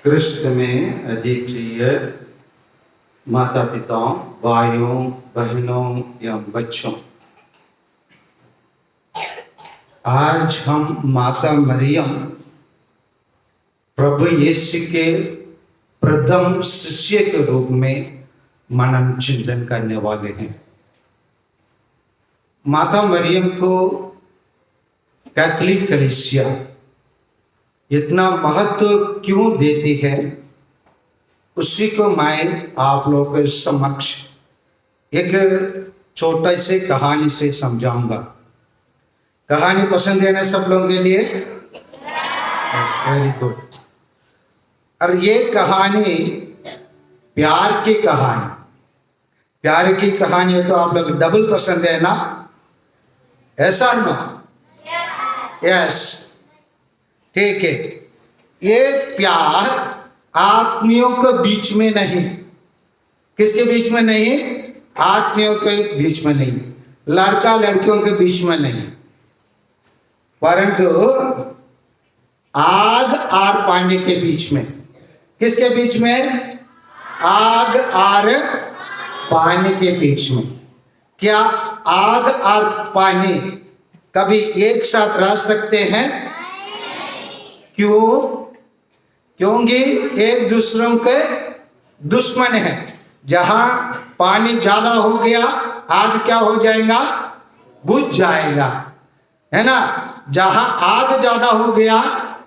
कृष्ण में अद्वितीय माता पिताओं, भाइयों, बहनों या बच्चों, आज हम माता मरियम प्रभु यीशु के प्रथम शिष्य के रूप में मनन चिंतन करने वाले हैं। माता मरियम को कैथोलिक कलीसिया इतना महत्व क्यों देती है, उसी को मैं आप लोगों के समक्ष एक छोटा से कहानी से समझाऊंगा। कहानी पसंद है ना सब लोगों के लिए? Very good. और ये कहानी प्यार की कहानी, प्यार की कहानी है तो आप लोग डबल पसंद है ना? ऐसा ना? यस, ठीक है। ये प्यार आत्मियों के बीच में नहीं। किसके बीच में नहीं? आत्मियों के बीच में नहीं, लड़का लड़कियों के बीच में नहीं, परंतु आग और पानी के बीच में। किसके बीच में? आग और पानी के बीच में। क्या आग और पानी कभी एक साथ रह सकते हैं? क्यों? क्योंकि एक दूसरों के दुश्मन है। जहां पानी ज्यादा हो गया, आग क्या हो जाएगा? बुझ जाएगा, है ना? जहां आग ज्यादा हो गया,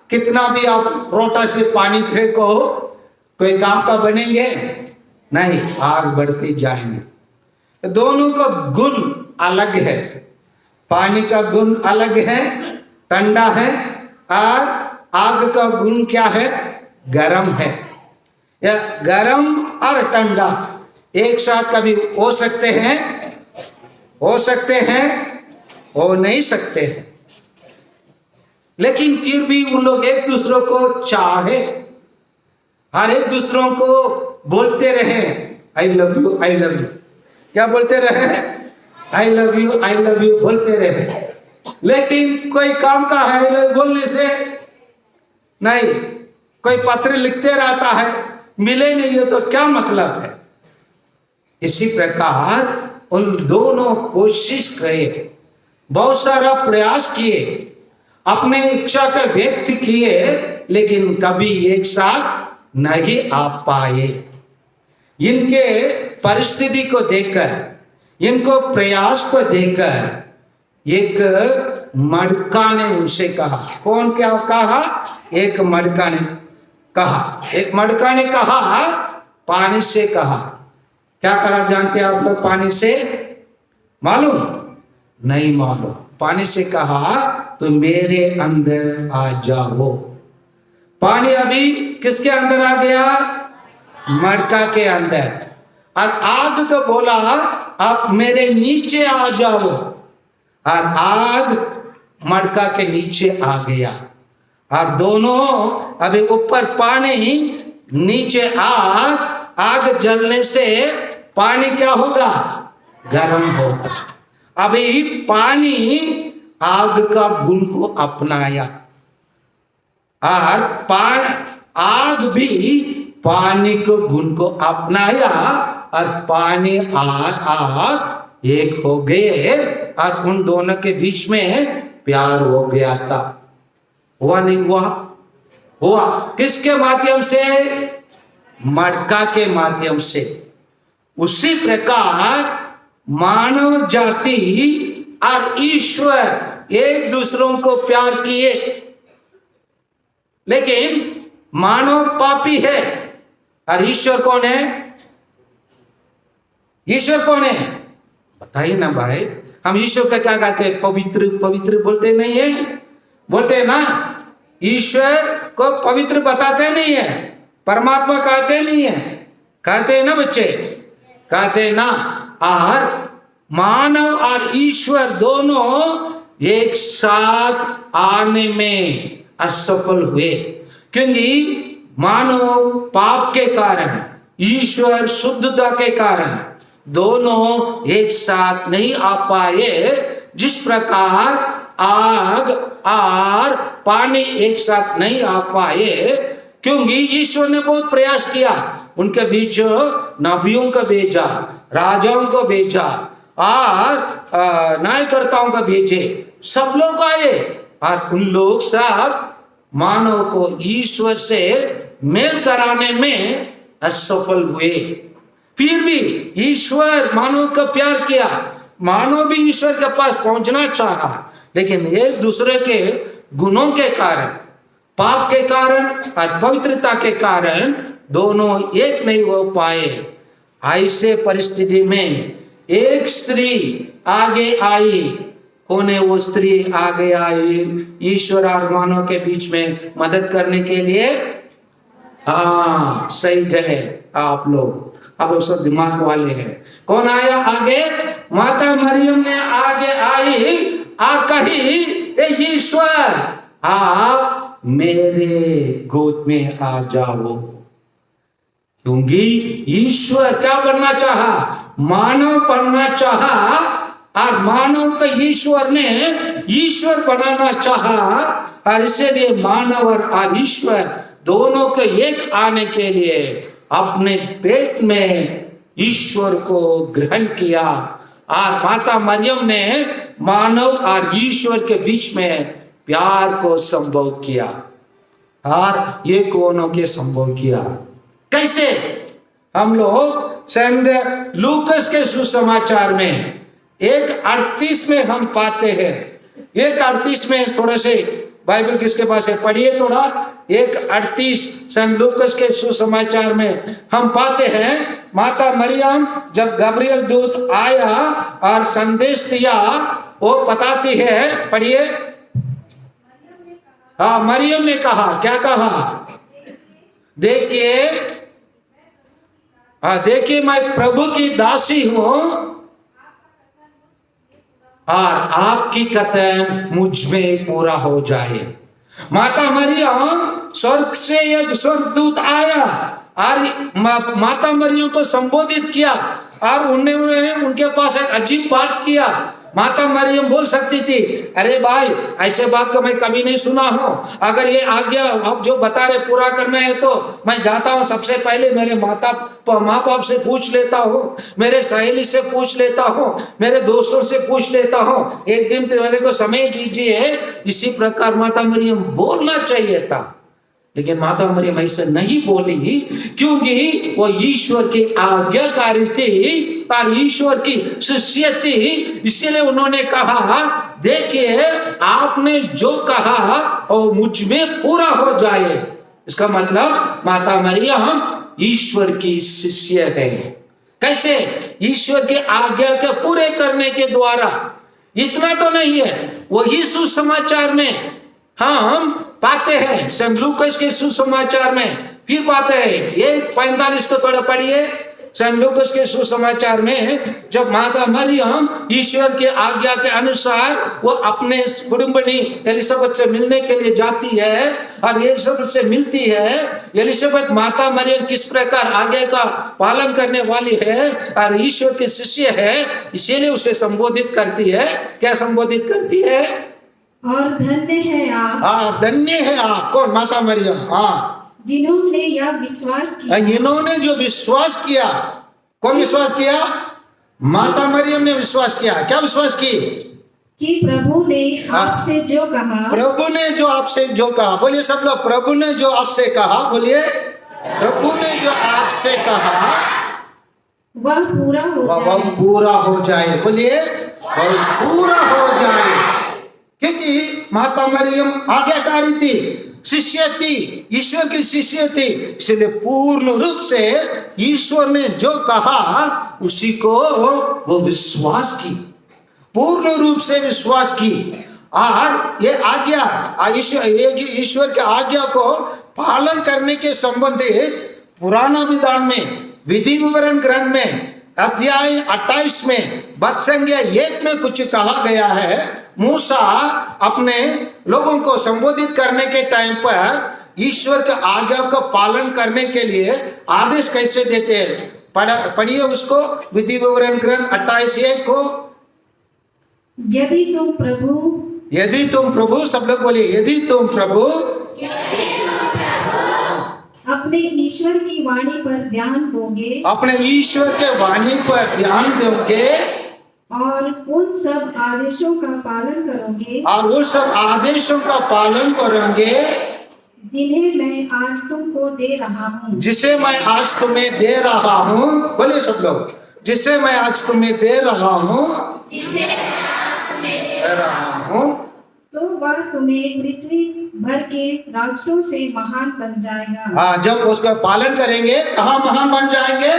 कितना भी आप रोटा से पानी फेंको, कोई काम का बनेंगे नहीं, आग बढ़ती जाएंगे। दोनों का गुण अलग है। पानी का गुण अलग है, ठंडा है, और आग का गुण क्या है? गरम है। या गरम और ठंडा एक साथ कभी हो सकते हैं? हो सकते हैं? हो नहीं सकते हैं। लेकिन फिर भी उन लोग एक दूसरों को चाहे, हर एक दूसरों को बोलते रहे I love you, I love you. क्या बोलते रहे? I love you, I love you बोलते रहे। लेकिन कोई काम का है आई लव बोलने से नहीं। कोई पत्र लिखते रहता है, मिले नहीं हो तो क्या मतलब है? इसी प्रकार उन दोनों कोशिश करे, बहुत सारा प्रयास किए, अपने इच्छा का व्यक्त किए, लेकिन कभी एक साथ नहीं आ पाए। इनके परिस्थिति को देखकर, इनको प्रयास को देखकर एक मड़का ने उनसे कहा। कौन क्या कहा? एक मड़का ने कहा। एक मड़का ने कहा, पानी से कहा। क्या कहा जानते हैं आप लोग? पानी से मालूम नहीं? मालूम। पानी से कहा तो मेरे अंदर आ जाओ। पानी अभी किसके अंदर आ गया? मड़का के अंदर। और आग तो बोला आप मेरे नीचे आ जाओ, और आग मड़का के नीचे आ गया। और दोनों अभी ऊपर पानी, नीचे आग। आग जलने से पानी क्या होगा? गर्म होगा। अभी पानी आग का गुण को अपनाया, और आग भी पानी को गुण को अपनाया, और पानी आग एक हो गए, और उन दोनों के बीच में प्यार हो गया था। हुआ नहीं हुआ? हुआ। किसके माध्यम से? मड़का के माध्यम से। उसी प्रकार मानव जाति और ईश्वर एक दूसरों को प्यार किए, लेकिन मानव पापी है और ईश्वर कौन है? ईश्वर कौन है? बताइए ना भाई। हम ईश्वर का क्या कहते हैं? पवित्र। पवित्र बोलते नहीं है? बोलते ना? ईश्वर को पवित्र बताते नहीं है, परमात्मा कहते नहीं है। कहते ना बच्चे? कहते ना। और मानव और ईश्वर दोनों एक साथ आने में असफल हुए, क्योंकि मानव पाप के कारण, ईश्वर शुद्धता के कारण दोनों एक साथ नहीं आ पाए। जिस प्रकार आग और पानी एक साथ नहीं आ पाए, क्योंकि ईश्वर ने बहुत प्रयास किया, उनके बीच नबियों को भेजा, राजाओं को भेजा और न्यायकर्ताओं को भेजे, सब लोग आए और उन लोग सब मानव को ईश्वर से मेल कराने में असफल हुए। फिर भी ईश्वर मानव का प्यार किया, मानव भी ईश्वर के पास पहुंचना चाहा, लेकिन एक दूसरे के गुणों के कारण, पाप के कारण, अपवित्रता के कारण दोनों एक नहीं हो पाए। ऐसे परिस्थिति में एक स्त्री आगे आई। कौन है वो स्त्री आगे आई ईश्वर और मानव के बीच में मदद करने के लिए? हाँ, सही गए आप लोग, अब उस दिमाग वाले हैं। कौन आया आगे? माता मरियम ने आगे आई और कही, ए ईश्वर, आप मेरे गोद में आ जाओ। क्योंकि ईश्वर क्या बनना चाहा? मानव बनना चाहा, और मानव को ईश्वर ने ईश्वर बनाना चाहा, और इसलिए मानव और ईश्वर दोनों को एक आने के लिए अपने पेट में ईश्वर को ग्रहण किया, और माता मरियम ने मानव और ईश्वर के बीच में प्यार को संभव किया, और ये कौनों के संभव किया? कैसे? हम लोग संत लूकस के सुसमाचार में 1:38 में हम पाते हैं। 1:38 में थोड़ा से बाइबल किसके पास है पढ़िए थोड़ा। 1:38 संत लूकस के सुसमाचार में हम पाते हैं, माता मरियम जब गब्रियल दूत आया और संदेश दिया, वो बताती है, पढ़िए। हाँ, मरियम ने कहा, क्या कहा? देखिए, देखिए मैं प्रभु की दासी हूं और आपकी कथन मुझ में पूरा हो जाए। माता मरियम, स्वर्ग से एक स्वर्गदूत आया और माता मरियम को संबोधित किया, और उन्होंने उनके पास एक अजीब बात किया। माता मरियम बोल सकती थी, अरे भाई ऐसे बात को मैं कभी नहीं सुना हूं, अगर ये आज्ञा आप जो बता रहे पूरा करना है तो मैं जाता हूं, सबसे पहले मेरे माँ बाप से पूछ लेता हूं, मेरे सहेली से पूछ लेता हूं, मेरे दोस्तों से पूछ लेता हूं, एक दिन मेरे को समय दीजिए। इसी प्रकार माता मरियम बोलना चाहिए था, लेकिन माता मरियम ऐसे नहीं बोली, क्योंकि वो ईश्वर की आज्ञाकारी थी और ईश्वर की शिष्य थी। इसीलिए उन्होंने कहा, देखिए आपने जो कहा वो मुझ में पूरा हो जाए। इसका मतलब माता मरियम ईश्वर की शिष्य है। कैसे? ईश्वर की आज्ञा के पूरे करने के द्वारा। इतना तो नहीं है, वही सुसमाचार में हम पाते हैं, संत लूकस के सुसमाचार में फिर पाते हैं। 1:45 को थोड़ा पढ़िए। संत लूकस के सुसमाचार में जब माता मरियम ईश्वर के आज्ञा के अनुसार वो अपने कुटुंबनी एलिजाबेथ से मिलने के लिए जाती है और एलिजाबेथ से मिलती है। एलिजाबेथ माता मरियम किस प्रकार आज्ञा का पालन करने वाली है और ईश्वर के शिष्य है, इसीलिए उसे संबोधित करती है। क्या संबोधित करती है? और धन्य है आप। हाँ, धन्य है आप। कौन? माता मरियम। हाँ, जिन्होंने यह विश्वास किया। इन्होंने जो विश्वास किया। कौन विश्वास किया? माता मरियम ने विश्वास किया। क्या विश्वास की? कि प्रभु ने आपसे जो कहा। प्रभु ने जो आपसे जो कहा। बोलिए सब लोग, प्रभु ने जो आपसे कहा। बोलिए, प्रभु ने जो आपसे कहा वह पूरा हो जाए। वह पूरा हो जाए। बोलिए, वह पूरा हो जाए। क्योंकि माता मरियम आज्ञाकारी थी, शिष्य थी, ईश्वर की शिष्य थी, इसलिए पूर्ण रूप से ईश्वर ने जो कहा उसी को वो विश्वास की, पूर्ण रूप से विश्वास की। और ये आज्ञा ईश्वर के आज्ञा को पालन करने के संबंधित पुराना विधान में, विधि विवरण ग्रंथ में अध्याय 28 में बद संज्ञा 1 में कुछ कहा गया है। मूसा अपने लोगों को संबोधित करने के टाइम पर ईश्वर के आज्ञा का पालन करने के लिए आदेश कैसे देते हैं? पढ़िए उसको, विधि विवरण ग्रंथ 28:1 को। यदि तुम प्रभु, सब लोग बोलिए, यदि तुम प्रभु अपने ईश्वर की वाणी पर ध्यान दोगे अपने ईश्वर के वाणी पर ध्यान दोगे और उन सब आदेशों का पालन करोगे और वो सब आदेशों का पालन करोगे जिन्हें मैं आज तुमको दे रहा हूँ। जिसे मैं आज तुम्हें दे रहा हूँ। बोलिए सब लोग, जिसे मैं आज तुम्हें दे रहा हूँ, तो वह तुम्हें पृथ्वी भर के राष्ट्रों से महान बन जाएगा। हाँ, जब उसका पालन करेंगे कहाँ महान बन जाएंगे?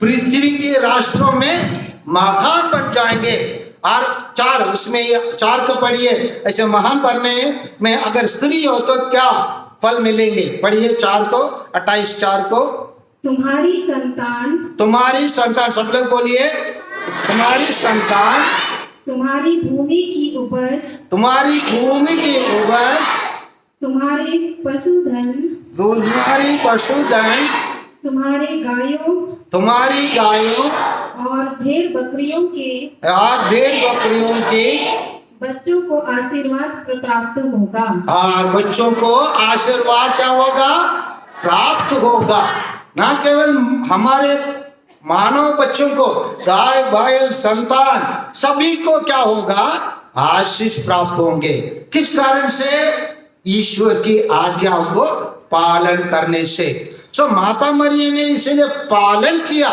पृथ्वी के राष्ट्रों में महान बन जाएंगे। और चार, उसमें ये चार को पढ़िए। ऐसे महान बनने में अगर स्त्री हो तो क्या फल मिलेंगे? पढ़िए 4 को, 28:4 को। तुम्हारी संतान, तुम्हारी संतान, सब लोग बोलिए, तुम्हारी संतान, तुम्हारी भूमि की उपज, तुम्हारी भूमि की उपज, तुम्हारे पशुधन, तुम्हारी पशुधन, तुम्हारे गायों तुम्हारी गायों और भेड़ बकरियों के बच्चों को आशीर्वाद प्राप्त होगा। बच्चों को आशीर्वाद क्या होगा? प्राप्त होगा। ना केवल हमारे मानव बच्चों को, गाय बैल संतान सभी को क्या होगा? आशीष प्राप्त होंगे। किस कारण से? ईश्वर की आज्ञाओं को पालन करने से। सो माता मरियम ने इसीलिए पालन किया।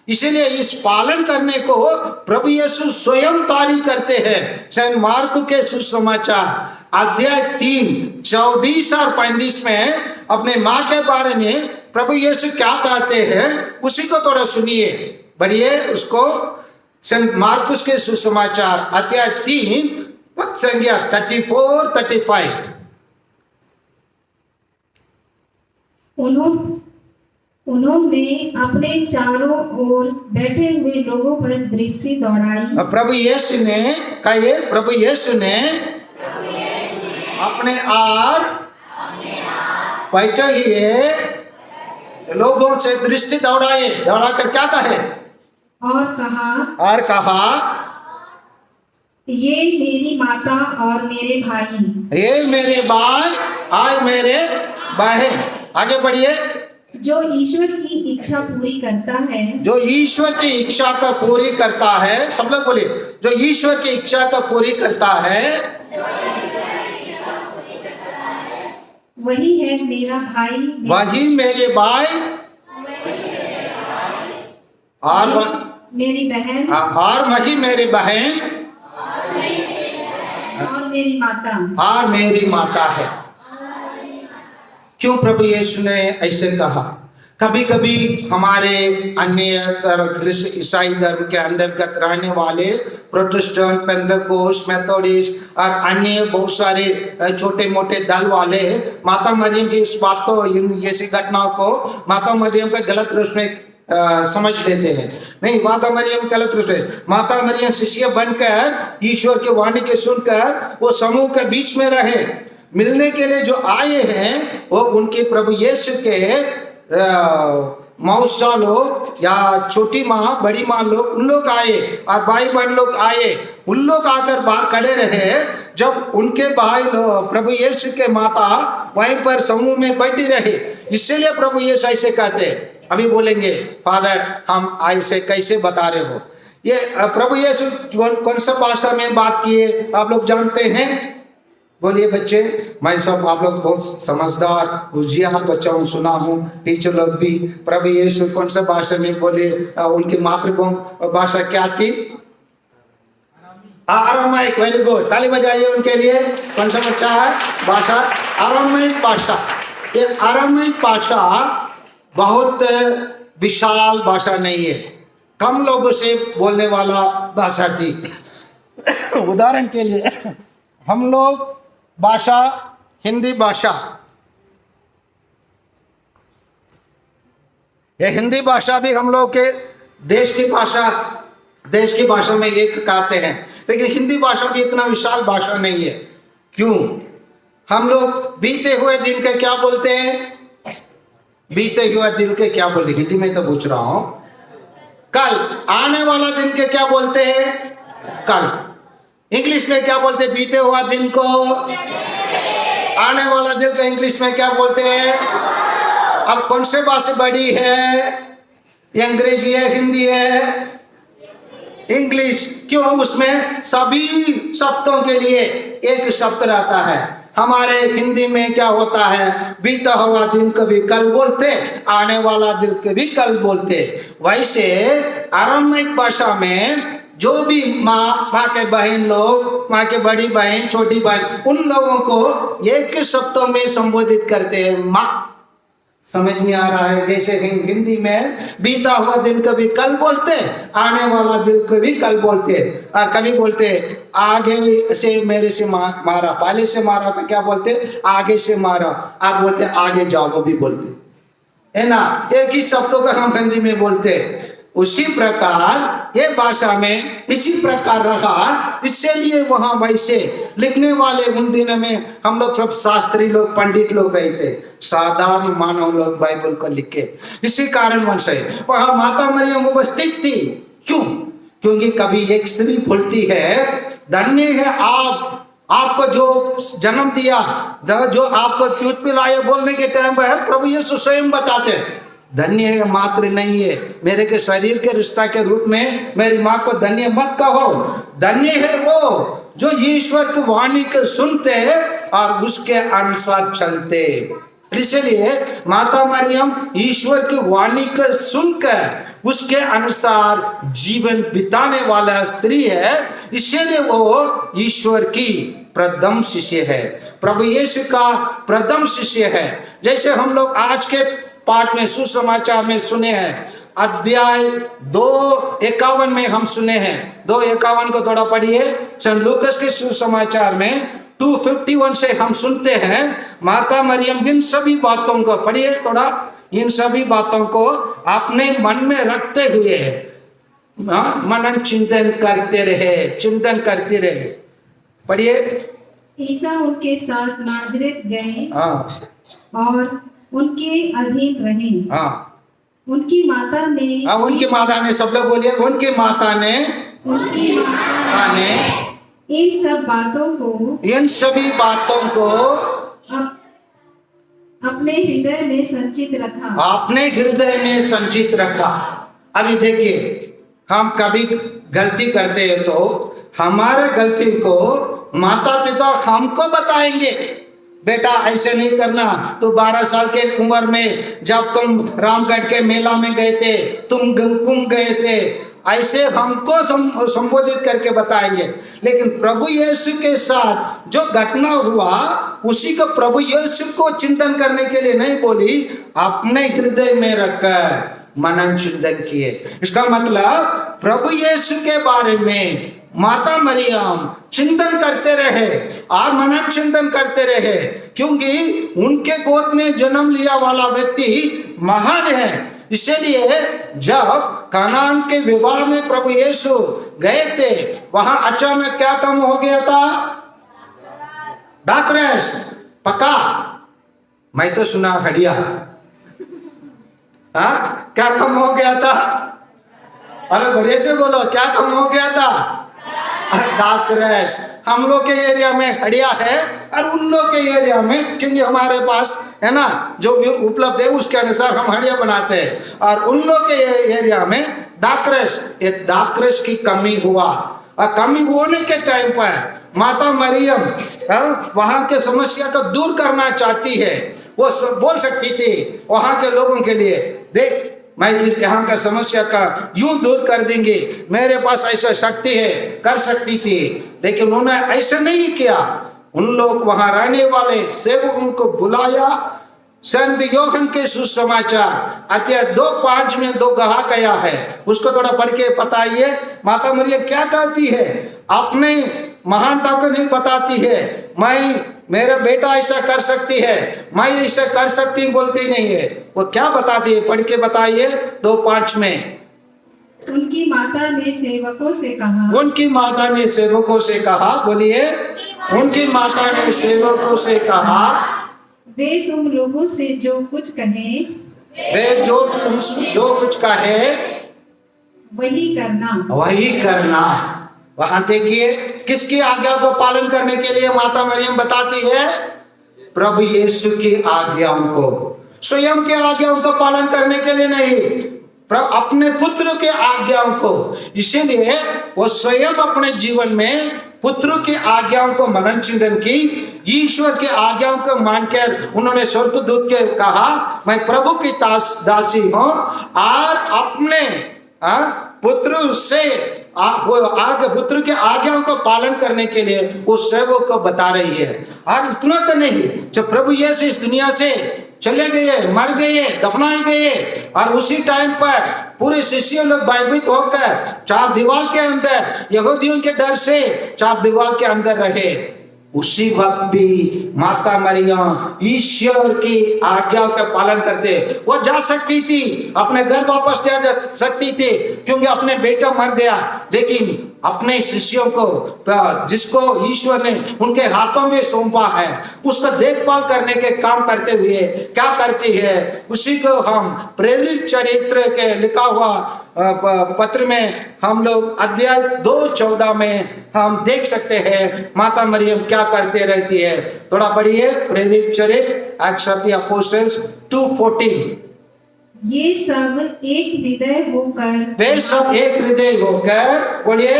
इसीलिए इस पालन करने को प्रभु यीशु स्वयं तारीफ करते हैं। सेंट मार्क के सुसमाचार अध्याय 3 34 और 35 में अपने माँ के बारे में प्रभु यीशु क्या कहते हैं उसी को थोड़ा सुनिए, बढ़िए उसको। सेंट मार्कुस के सुसमाचार अध्याय 3 पद संख्या 34-35। उन्होंने अपने चारों ओर बैठे हुए लोगों पर दृष्टि दौड़ाई। प्रभु यीशु ने, कहिए, प्रभु यीशु ने अपने आर बैठे हुए लोगों से दृष्टि दौड़ाए। दौड़ा कर क्या कहे? और कहा ये मेरी माता और मेरे भाई, ये मेरे भाई और मेरे बहन। आगे बढ़िए। जो ईश्वर की इच्छा पूरी करता है, जो ईश्वर की इच्छा का पूरी करता है। सब लोग बोलिए, जो ईश्वर की इच्छा का पूरी करता है वही है मेरा भाई, वही मेरे भाई और मेरी बहन, और वही मेरी बहन और मेरी माता, और मेरी माता है। क्यों प्रभु यीशु ने ऐसे कहा? कभी कभी हमारे अन्य ख्रिस्त ईसाई धर्म के अंतर्गत रहने वाले प्रोटेस्टेंट, पेंटेकोस्ट, मेथोडिस्ट और अन्य बहुत सारे छोटे मोटे दल वाले माता मरियम की इस बात को, ऐसी घटनाओं को माता मरियम का गलत रूप में समझ लेते हैं। नहीं, माता मरियम गलत रूप से, माता मरियम शिष्य बनकर ईश्वर की वाणी के सुनकर वो समूह के बीच में रहे। मिलने के लिए जो आए हैं वो उनके प्रभु यीशु के मौसा लोग या छोटी माँ, बड़ी माँ लोग, उन लोग आए और भाई बहन लोग आए। उन लोग आकर बाहर खड़े रहे। जब उनके भाई लोग, प्रभु यीशु के माता वहीं पर समूह में बैठी रहे। इसीलिए प्रभु यीशु ऐसे कहते, अभी बोलेंगे फादर हम ऐसे कैसे बता रहे हो। ये प्रभु यीशु कौन सा भाषा में बात किए आप लोग जानते हैं? बोलिए बच्चे। मैं सब, आप लोग बहुत समझदार होशियार बच्चा हूँ, सुना हूँ, टीचर लोग भी। प्रभु यीशु कौन सा भाषा में बोले? उनकी मातृभाषा क्या थी? अरामाइक। वेरी गुड, ताली बजाइए उनके लिए। कौन सा बच्चा है? भाषा अरामाइक भाषा। ये अरामाइक भाषा बहुत विशाल भाषा नहीं है, कम लोगों से बोलने वाला भाषा थी। उदाहरण के लिए हम लोग भाषा, हिंदी भाषा, ये हिंदी भाषा भी हम लोग के देश की भाषा में एक कहते हैं, लेकिन हिंदी भाषा भी इतना विशाल भाषा नहीं है। क्यों? हम लोग बीते हुए दिन के क्या बोलते हैं? बीते हुए दिन के क्या बोलते हैं? हिंदी में तो पूछ रहा हूं। कल। आने वाला दिन के क्या बोलते हैं? कल। इंग्लिश में क्या बोलते हैं? बीते हुआ दिन को। आने वाला दिन को इंग्लिश में क्या बोलते हैं? अब कौन से भाषा बड़ी है? अंग्रेजी है, हिंदी है, इंग्लिश। क्यों? उसमें सभी शब्दों के लिए एक शब्द रहता है। हमारे हिंदी में क्या होता है? बीता हुआ दिन कभी कल बोलते, आने वाला दिन कभी कल बोलते। वैसे अरामीक भाषा में जो भी माँ के बहन लोग, माँ के बड़ी बहन, छोटी बहन, उन लोगों को एक शब्दों में संबोधित करते हैं, माँ। समझ में आ रहा है? जैसे हिंदी में बीता हुआ दिन कभी कल बोलते, आने वाला दिन कभी कल बोलते, कभी बोलते आगे से मेरे से मारा, पहले से मारा तो क्या बोलते? आगे से मारा। आप बोलते आगे जाओ, वो भी बोलते है ना। एक ही शब्दों का हम हिंदी में बोलते। उसी प्रकार ये भाषा में इसी प्रकार रहा, इसलिए वहां वैसे लिखने वाले उन दिनों में हम लोग सब शास्त्री लोग, पंडित लोग रहते, साधारण मानव लोग बाइबल को लिखे। इसी कारण वंश है वहां माता मरियम उपस्थित थी। क्यों? क्योंकि कभी एक स्त्री बोलती है, धन्य है आपको जो जन्म दिया, जो आपको दूध पिलाए, बोलने के टाइम पर प्रभु यीशु स्वयं बताते, धन्य है मात्र नहीं है, मेरे के शरीर के रिश्ता के रूप में मेरी माँ को धन्य मत कहो। धन्य है वो जो ईश्वर की वाणी को सुनते और उसके अनुसार चलते। इसलिए माता मरियम ईश्वर की वाणी को सुनकर उसके अनुसार जीवन बिताने वाला स्त्री है, इसलिए वो ईश्वर की प्रथम शिष्य है, प्रभु यीशु का प्रथम शिष्य है। जैसे हम लोग आज के पाठ में सुसमाचार में सुने हैं, अध्याय 2:51 में हम सुने हैं। 2:51 को थोड़ा पढ़िए। सेंट लूकास के सुसमाचार में 2:51 से हम सुनते हैं, माता मरियम इन सभी बातों को पढ़िए थोड़ा, इन सभी बातों को अपने मन में रखते हुए मनन चिंतन करते रहे। पढ़िए। ईसा उनके साथ नाजरेत गए और उनके अधीन रहे। उनकी माता ने सब लोग बोलिए, उनकी माता ने इन सभी बातों को अपने हृदय में संचित रखा। अभी देखिए, हम कभी गलती करते हैं तो हमारे गलती को माता पिता हमको बताएंगे, बेटा ऐसे नहीं करना। तो 12 साल के उम्र में जब तुम रामगढ़ के मेला में गए थे, तुम कुंभ गए थे, ऐसे हमको संबोधित करके बताएंगे। लेकिन प्रभु यीशु के साथ जो घटना हुआ, उसी को प्रभु यीशु को चिंतन करने के लिए नहीं बोली, अपने हृदय में रखकर मनन चिंतन किए। इसका मतलब प्रभु यीशु के बारे में माता मरियम चिंतन करते रहे और मनन चिंतन करते रहे, क्योंकि उनके गोद में जन्म लिया वाला व्यक्ति महान है। इसलिए जब कानान के विवाह में प्रभु यीशु गए थे, वहां अचानक क्या कम हो गया था? दाखरस पका। मैं तो सुना हड़िया। क्या कम हो गया था? अरे बड़े से बोलो, क्या कम हो गया था? दाखरस। हम लोग के एरिया में हड़िया है और उन लोग के एरिया में, क्योंकि हमारे पास है ना जो भी उपलब्ध है उसके अनुसार हम हड़िया बनाते हैं, और उन लोग के एरिया में दाखरस। ये दाखरस की कमी हुआ, और कमी होने के टाइम पर माता मरियम वहां के समस्या को दूर करना चाहती है। वो बोल सकती थी वहां के लोगों के लिए, देख मैं इस यहाँ का समस्या का यूं दूर कर देंगे, मेरे पास ऐसा शक्ति है, कर सकती थी। लेकिन उन्होंने ऐसा नहीं किया। उन लोग वहां रहने वाले सेवकों को बुलाया। संत यूहन्ना के सुसमाचार अध्याय 2:5 में 2 कहा गया है, उसको थोड़ा पढ़ के बताइए। माता मरियम क्या कहती है? अपने महानता को नहीं बताती है, मेरा बेटा ऐसा कर सकती है, मैं ऐसा कर सकती हूँ बोलती नहीं है। वो क्या बताती है? पढ़ के बताइए 2:5 में। उनकी माता ने सेवकों से कहा, बोलिए। उनकी माता ने सेवकों से कहा, वे तुम लोगों से जो कुछ कहे वही करना। वहां देखिए, किसकी आज्ञा को पालन करने के लिए माता मरियम बताती है? प्रभु यीशु की आज्ञाओं को। स्वयं के आज्ञाओं का पालन करने के लिए नहीं, अपने पुत्र के आज्ञाओं को। इसीलिए वो स्वयं अपने जीवन में पुत्र की आज्ञाओं को मनन चिंतन की, ईश्वर के आज्ञाओं को मानकर उन्होंने स्वर्गदूत के कहा मैं प्रभु की दासी हूं, और अपने पुत्र से आगे पुत्र के आज्ञाओं को पालन करने के लिए वो सेवक को बता रही है। और इतना तो नहीं, जब प्रभु यीशु इस दुनिया से चले गए, मर गए, दफनाए गए, और उसी टाइम पर पूरे शिष्य लोग भयभीत होकर चार दीवार के अंदर, यहूदियों के डर से चार दीवार के अंदर रहे, उसी वक्त भी माता मरियम ईश्वर की आज्ञा का पालन करते। वो जा सकती थी, अपने घर वापस जा सकती थी, क्योंकि अपने बेटा मर गया, लेकिन अपने शिष्यों को, जिसको ईश्वर ने उनके हाथों में सौंपा है, उसका देखभाल करने के काम करते हुए क्या करती है, उसी को हम प्रेरित चरित्र के लिखा हुआ पत्र में हम लोग अध्याय 2:14 में हम देख सकते हैं माता मरियम क्या करते रहती है। थोड़ा पढ़िए प्रेरित चरित्र एक्ट्स ऑफ द अपोस्टल्स 2:14। ये सब एक हृदय होकर, वे सब एक हृदय होकर, बोलिए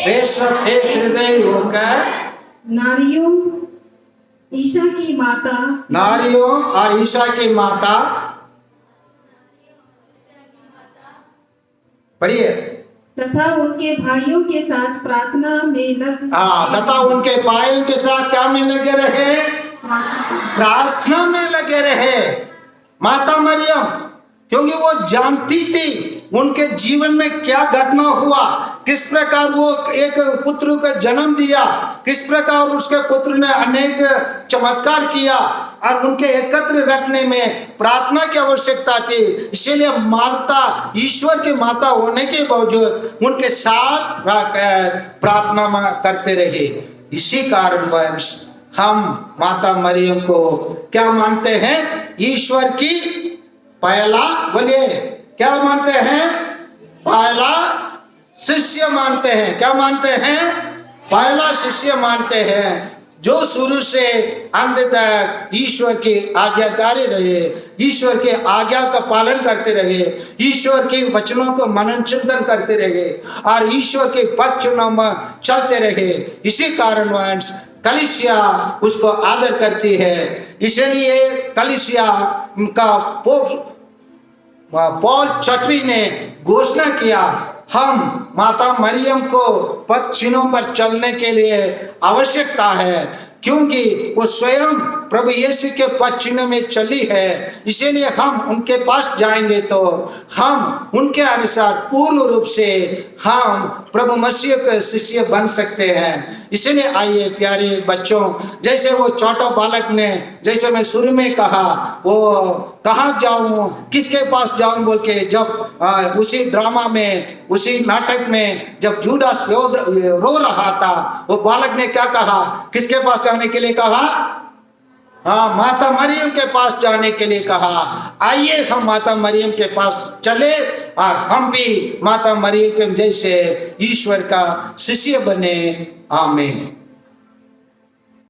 वे सब एक हृदय होकर नारियों ईशा की माता, नारियों और ईशा की माता, पढ़िए, तथा उनके भाइयों के साथ प्रार्थना में लग, तथा उनके भाइयों के साथ क्या में लगे रहे, प्रार्थना में लगे रहे। माता मरियम, क्योंकि वो जानती थी उनके जीवन में क्या घटना हुआ, किस प्रकार वो एक पुत्र का जन्म दिया, किस प्रकार उसके पुत्र ने अनेक चमत्कार किया, और उनके एकत्र रखने में प्रार्थना की आवश्यकता थी। इसीलिए माता ईश्वर की माता होने के बावजूद उनके साथ प्रार्थना करते रहे। इसी कारण हम माता मरियम को क्या मानते हैं, ईश्वर की पहला, बोलिए क्या मानते हैं, पहला शिष्य मानते हैं। क्या मानते हैं, पहला शिष्य मानते हैं, जो शुरू से अंत तक ईश्वर की आज्ञाकारी रहे, ईश्वर के आज्ञा का पालन करते रहे, ईश्वर के वचनों को मनन चिंतन करते रहे, और ईश्वर के वचनों में चलते रहे। इसी कारण कलीसिया उसको आदर करती है। इसलिए कलीसिया का पौल छठवीं ने घोषणा किया, हम माता मरियम को पद चिन्हों पर चलने के लिए आवश्यकता है, क्योंकि वो स्वयं प्रभु यीशु के पद चिन्ह में चली है। इसीलिए हम उनके पास जाएंगे तो हम उनके अनुसार पूर्ण रूप से हम प्रभु मसीह के शिष्य बन सकते हैं। इसलिए आइए प्यारे बच्चों, जैसे वो छोटा बालक ने, जैसे मैं शुरू में कहा, वो कहाँ जाऊं, किसके पास जाऊं बोल के, जब उसी ड्रामा में, उसी नाटक में जब जूडास रो रहा था, वो बालक ने क्या कहा, किसके पास जाने के लिए कहा, माता मरियम के पास जाने के लिए कहा। आइए हम माता मरियम के पास चले, और हम भी माता मरियम के जैसे ईश्वर का शिष्य बने। आमीन।